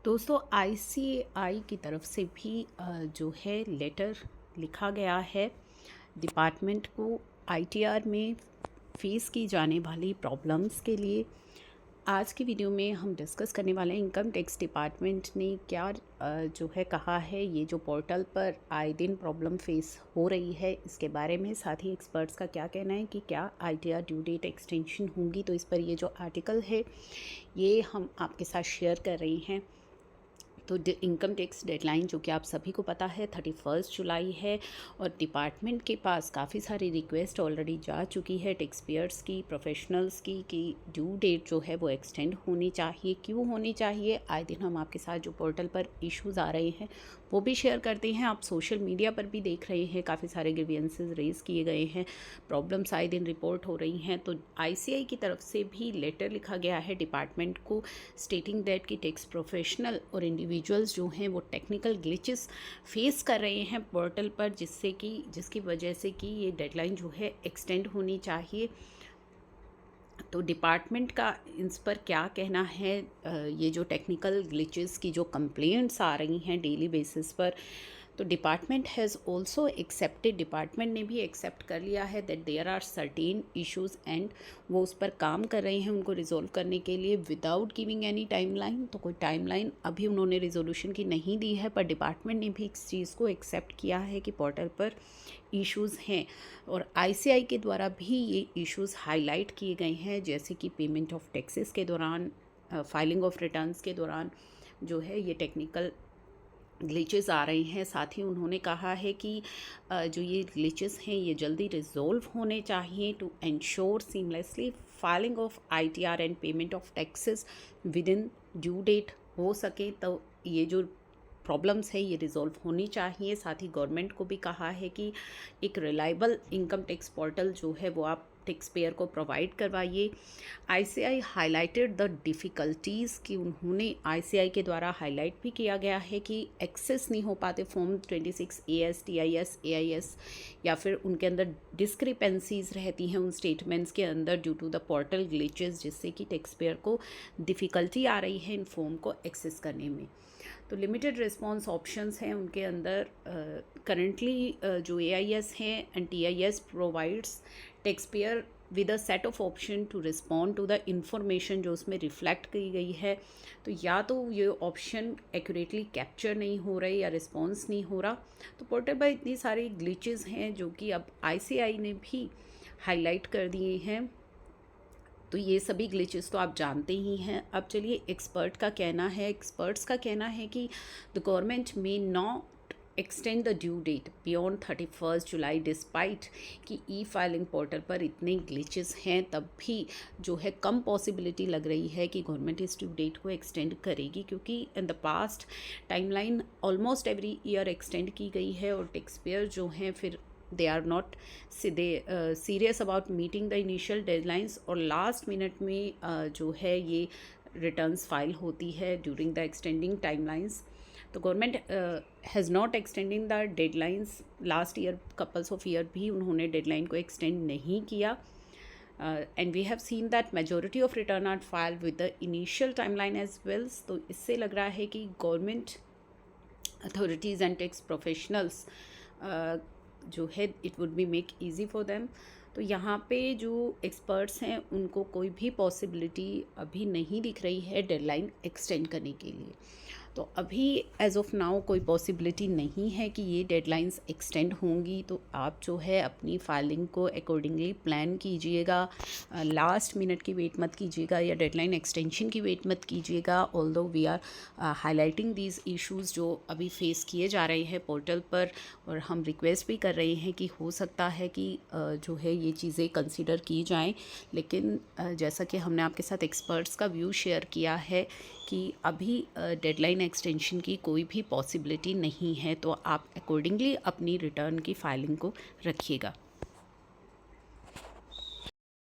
दोस्तों आईसीएआई की तरफ से भी जो है लेटर लिखा गया है डिपार्टमेंट को आईटीआर में फेस की जाने वाली प्रॉब्लम्स के लिए। आज की वीडियो में हम डिस्कस करने वाले हैं इनकम टैक्स डिपार्टमेंट ने क्या जो है कहा है, ये जो पोर्टल पर आए दिन प्रॉब्लम फेस हो रही है इसके बारे में, साथ ही एक्सपर्ट्स का क्या कहना है कि क्या आईटीआर ड्यू डेट एक्सटेंशन होगी। तो इस पर ये जो आर्टिकल है ये हम आपके साथ शेयर कर रहे हैं। तो इनकम टैक्स डेडलाइन जो कि आप सभी को पता है 31 जुलाई है और डिपार्टमेंट के पास काफ़ी सारी रिक्वेस्ट ऑलरेडी जा चुकी है टैक्स पेयर्स की, प्रोफेशनल्स की, कि ड्यू डेट जो है वो एक्सटेंड होनी चाहिए। क्यों होनी चाहिए? आए दिन हम आपके साथ जो पोर्टल पर इश्यूज़ आ रहे हैं वो भी शेयर करते हैं। आप सोशल मीडिया पर भी देख रहे हैं काफ़ी सारे ग्रीवियंसेस रेज़ किए गए हैं, प्रॉब्लम्स आए दिन रिपोर्ट हो रही हैं। तो आईसीआई की तरफ से भी लेटर लिखा गया है डिपार्टमेंट को स्टेटिंग दैट कि टैक्स प्रोफेशनल और इंडिविजुअल्स जो हैं वो टेक्निकल ग्लिचेस फेस कर रहे हैं पोर्टल पर, जिसकी वजह से कि ये डेडलाइन जो है एक्सटेंड होनी चाहिए। तो डिपार्टमेंट का इस पर क्या कहना है? ये जो टेक्निकल ग्लिचेस की जो कंप्लेंट्स आ रही हैं डेली बेसिस पर, तो department has also accepted, department ने भी एक्सेप्ट कर लिया है that there are certain issues and वो उस पर काम कर रहे हैं उनको रिजॉल्व करने के लिए विदाउट गिविंग एनी टाइमलाइन। तो कोई टाइमलाइन अभी उन्होंने रिजोल्यूशन की नहीं दी है, पर डिपार्टमेंट ने भी इस चीज़ को एक्सेप्ट किया है कि पोर्टल पर इश्यूज़ हैं और आईसीआई के द्वारा भी ये इश्यूज़ हाईलाइट किए गए हैं, जैसे कि पेमेंट ऑफ टैक्सेस के दौरान, फाइलिंग ऑफ रिटर्न्स के दौरान जो है ये टेक्निकल ग्लिचेस आ रहे हैं। साथ ही उन्होंने कहा है कि जो ये ग्लिचेस हैं ये जल्दी रिजॉल्व होने चाहिए to ensure seamlessly filing of ITR and payment of taxes within due date हो सके। तो ये जो प्रॉब्लम्स है ये रिजॉल्व होनी चाहिए। साथ ही गवर्नमेंट को भी कहा है कि एक रिलायबल इनकम टैक्स पोर्टल जो है वो आप टैक्स पेयर को प्रोवाइड करवाइए। आईसीआई हाईलाइटेड द डिफ़िकल्टीज़, कि उन्होंने आईसीआई के द्वारा हाईलाइट भी किया गया है कि एक्सेस नहीं हो पाते फॉर्म 26 एएस, टीआईएस, एआईएस, या फिर उनके अंदर डिस्क्रिपेंसीज रहती हैं उन स्टेटमेंट्स के अंदर due to the portal glitches, जिससे कि टैक्स पेयर को डिफ़िकल्टी आ रही है इन फॉर्म को एक्सेस करने में। तो लिमिटेड रिस्पॉन्स ऑप्शंस हैं उनके अंदर। करंटली जो एआईएस हैं and TIS provides tax payer with a set of option to respond to the information जो उसमें रिफ्लेक्ट की गई है। तो या तो ये ऑप्शन एक्यूरेटली कैप्चर नहीं हो रहे या रिस्पॉन्स नहीं हो रहा। तो पोर्टल पर इतनी सारी ग्लिचेस हैं जो कि अब आईसीआई ने भी हाईलाइट कर दिए हैं। तो ये सभी ग्लिचेस तो आप जानते ही हैं। अब चलिए एक्सपर्ट्स का कहना है कि the government may not extend the due date beyond 31 July despite कि ई फाइलिंग पोर्टल पर इतने ग्लिचेस हैं, तब भी जो है कम पॉसिबिलिटी लग रही है कि गवर्नमेंट इस ड्यू डेट को एक्सटेंड करेगी, क्योंकि in the past timeline almost every year extend की गई है और टैक्स पेयर जो हैं फिर they are not serious about meeting the initial deadlines और लास्ट मिनट में जो है ये रिटर्न्स फाइल होती है ड्यूरिंग द एक्सटेंडिंग टाइमलाइंस। तो government has not extending the deadlines. Last year couples of year भी उन्होंने डेडलाइन को एक्सटेंड नहीं किया and we have seen that majority of return are file with the initial timeline as well. तो इससे लग रहा है कि government authorities and tax professionals जो है it would be make easy for them. तो यहाँ पे जो एक्सपर्ट्स हैं उनको कोई भी पॉसिबिलिटी अभी नहीं दिख रही है डेडलाइन एक्सटेंड करने के लिए। तो अभी एज ऑफ नाउ कोई पॉसिबिलिटी नहीं है कि ये डेडलाइंस एक्सटेंड होंगी। तो आप जो है अपनी फाइलिंग को अकॉर्डिंगली प्लान कीजिएगा, लास्ट मिनट की वेट मत कीजिएगा या डेडलाइन एक्सटेंशन की वेट मत कीजिएगा। Although we are highlighting these issues जो अभी फेस किए जा रहे हैं पोर्टल पर, और हम रिक्वेस्ट भी कर रहे हैं कि हो सकता है कि जो है ये चीज़ें कंसिडर की जाएं। लेकिन जैसा कि हमने आपके साथ एक्सपर्ट्स का व्यू शेयर किया है कि अभी डेडलाइन एक्सटेंशन की कोई भी पॉसिबिलिटी नहीं है। तो आप अकॉर्डिंगली अपनी रिटर्न की फाइलिंग को रखिएगा।